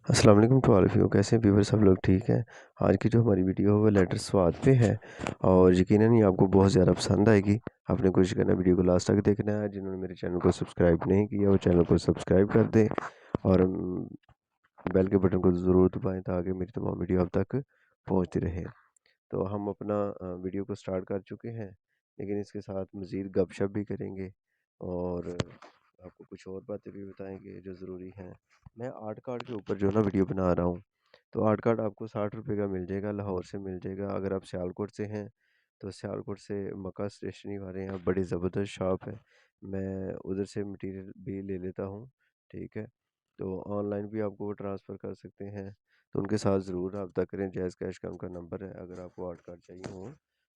السلام علیکم to all of you, کیسے ہیں ویور؟ سب لوگ ٹھیک ہیں؟ آج کی جو ہماری ویڈیو ہے وہ لیٹر سواد پہ ہے، اور یقیناً یہ آپ کو بہت زیادہ پسند آئے گی۔ آپ نے کوشش کرنا ویڈیو کو لاسٹ تک دیکھنا ہے۔ جنہوں نے میرے چینل کو سبسکرائب نہیں کیا وہ چینل کو سبسکرائب کر دیں، اور بیل کے بٹن کو ضرور دبائیں تاکہ میری تمام ویڈیو اب تک پہنچتی رہے۔ تو ہم اپنا ویڈیو کو سٹارٹ کر چکے ہیں، لیکن اس کے ساتھ مزید گپ شپ بھی کریں گے، اور آپ کو کچھ اور باتیں بھی بتائیں گے جو ضروری ہیں۔ میں آرٹ کارڈ کے اوپر جو ہے نا ویڈیو بنا رہا ہوں، تو آرٹ کارڈ آپ کو 60 روپے کا مل جائے گا، لاہور سے مل جائے گا۔ اگر آپ سیالکوٹ سے ہیں تو سیالکوٹ سے مکہ اسٹیشنری والے ہیں، بڑی زبردست شاپ ہے، میں ادھر سے مٹیریل بھی لے لیتا ہوں، ٹھیک ہے؟ تو آن لائن بھی آپ کو وہ ٹرانسفر کر سکتے ہیں، تو ان کے ساتھ ضرور رابطہ کریں۔ جائز کیش کا ان کا نمبر ہے، اگر آپ کو آرٹ کارڈ چاہیے ہو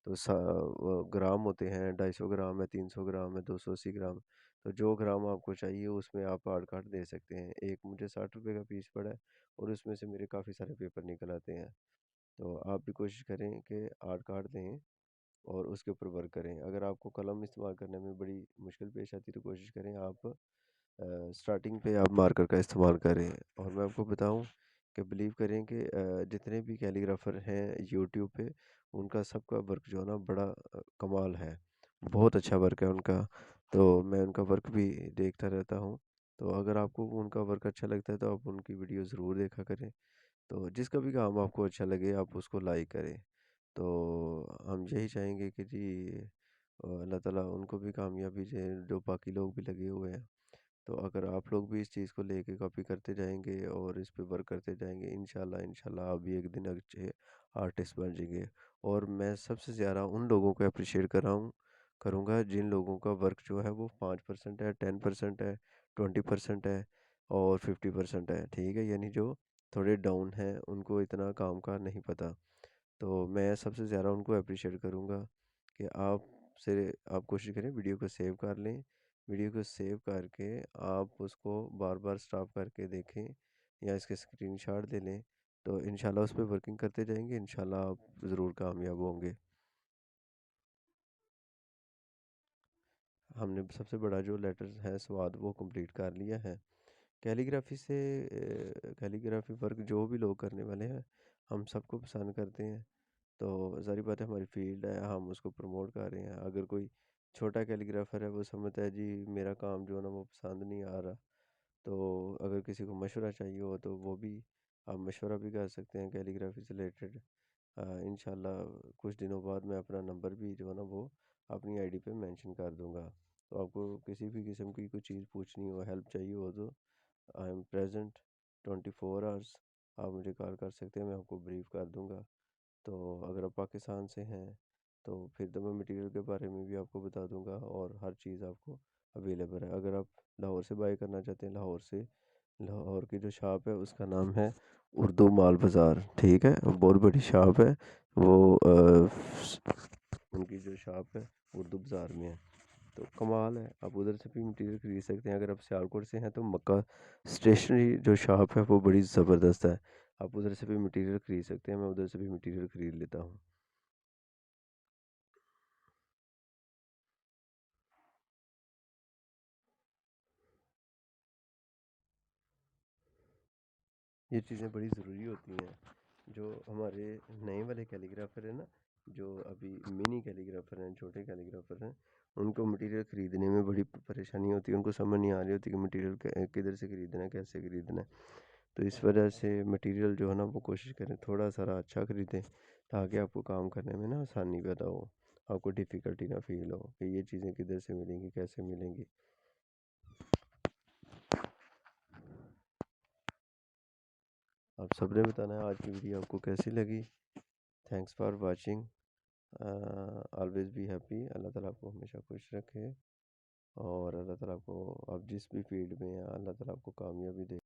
تو وہ گرام ہوتے ہیں، 250 گرام ہے، 300 گرام ہے، 280 گرام، تو جو گرام آپ کو چاہیے اس میں آپ آرٹ کارڈ دے سکتے ہیں۔ ایک مجھے 60 روپے کا پیس پڑا ہے، اور اس میں سے میرے کافی سارے پیپر نکل آتے ہیں۔ تو آپ بھی کوشش کریں کہ آرٹ کارڈ دیں اور اس کے اوپر ورک کریں۔ اگر آپ کو قلم استعمال کرنے میں بڑی مشکل پیش آتی ہے تو کوشش کریں آپ سٹارٹنگ پہ آپ مارکر کا استعمال کریں۔ اور میں آپ کو بتاؤں کہ بلیو کریں کہ جتنے بھی کیلیگرافر ہیں یوٹیوب پہ، ان کا سب کا ورک جو ہے نا بڑا کمال ہے، بہت اچھا ورک ہے ان کا، تو میں ان کا ورک بھی دیکھتا رہتا ہوں۔ تو اگر آپ کو ان کا ورک اچھا لگتا ہے تو آپ ان کی ویڈیو ضرور دیکھا کریں۔ تو جس کا بھی کام آپ کو اچھا لگے آپ اس کو لائک کریں۔ تو ہم یہی چاہیں گے کہ جی اللہ تعالیٰ ان کو بھی کامیابی دے جو باقی لوگ بھی لگے ہوئے ہیں۔ تو اگر آپ لوگ بھی اس چیز کو لے کے کاپی کرتے جائیں گے اور اس پہ ورک کرتے جائیں گے، انشاءاللہ آپ بھی ایک دن اچھے آرٹسٹ بن جائیں گے۔ اور میں سب سے زیادہ ان لوگوں کو اپریشیٹ کروں گا جن لوگوں کا ورک جو ہے وہ 5% ہے، 10% ہے، 20% ہے، اور 50% ہے، ٹھیک ہے؟ یعنی جو تھوڑے ڈاؤن ہیں، ان کو اتنا کام کا نہیں پتہ، تو میں سب سے زیادہ ان کو اپریشیٹ کروں گا کہ آپ کوشش کریں ویڈیو کو سیو کر لیں۔ ویڈیو کو سیو کر کے آپ اس کو بار بار سٹاپ کر کے دیکھیں، یا اس کے اسکرین شاٹ دے لیں، تو انشاءاللہ اس پہ ورکنگ کرتے جائیں گے، انشاءاللہ آپ ضرور کامیاب ہوں گے۔ ہم نے سب سے بڑا جو لیٹر ہے سواد وہ کمپلیٹ کر لیا ہے۔ کیلیگرافی ورک جو بھی لوگ کرنے والے ہیں ہم سب کو پسند کرتے ہیں، تو ظاہر بات ہے ہماری فیلڈ ہے، ہم اس کو پروموٹ کر رہے ہیں۔ اگر کوئی چھوٹا کیلیگرافر ہے وہ سمجھتا ہے جی میرا کام جو ہے نا وہ پسند نہیں آ رہا، تو اگر کسی کو مشورہ چاہیے ہو تو وہ بھی آپ مشورہ بھی کر سکتے ہیں کیلیگرافی سے ریلیٹڈ۔ انشاءاللہ کچھ دنوں بعد میں اپنا نمبر بھی جو ہے نا وہ اپنی آئی ڈی پہ مینشن کر دوں گا، تو آپ کو کسی بھی قسم کی کوئی چیز پوچھنی ہو، ہیلپ چاہیے ہو، تو آئی ایم پریزنٹ 24 آورس، آپ مجھے کال کر سکتے ہیں، میں آپ کو بریف کر دوں گا۔ تو اگر آپ پاکستان سے ہیں تو پھر تو میں مٹیریل کے بارے میں بھی آپ کو بتا دوں گا، اور ہر چیز آپ کو اویلیبل ہے۔ اگر آپ لاہور سے بائی کرنا چاہتے ہیں، لاہور کی جو شاپ ہے اس کا نام ہے اردو مال بازار، ٹھیک ہے؟ بہت بڑی شاپ ہے وہ، ان کی جو شاپ ہے اردو بازار میں ہے، تو کمال ہے، آپ ادھر سے بھی مٹیریل خرید سکتے ہیں۔ اگر آپ سیالکوٹ سے ہیں تو مکہ اسٹیشنری جو شاپ ہے وہ بڑی زبردست ہے، آپ ادھر سے بھی مٹیریل خرید سکتے ہیں، میں ادھر سے بھی مٹیریل خرید لیتا ہوں۔ یہ چیزیں بڑی ضروری ہوتی ہیں۔ جو ہمارے نئے والے کیلیگرافر ہیں نا، جو ابھی منی کیلیگرافر ہیں، چھوٹے کیلیگرافر ہیں، ان کو مٹیریل خریدنے میں بڑی پریشانی ہوتی ہے، ان کو سمجھ نہیں آ رہی ہوتی کہ مٹیریل کدھر سے خریدنا ہے، کیسے خریدنا ہے۔ تو اس وجہ سے مٹیریل جو ہے نا وہ کوشش کریں تھوڑا سارا اچھا خریدیں، تاکہ آپ کو کام کرنے میں نا آسانی پیدا ہو، آپ کو ڈیفیکلٹی نہ فیل ہو کہ یہ چیزیں کدھر سے ملیں گی، کیسے ملیں گی۔ آپ سب نے بتانا ہے آج کی ویڈیو آپ کو کیسی لگی۔ Thanks for watching, always be happy. Allah تعالیٰ آپ کو ہمیشہ خوش رکھے، اور اللہ تعالیٰ آپ کو، آپ جس بھی فیلڈ میں ہیں اللہ تعالیٰ آپ کو کامیابی دے۔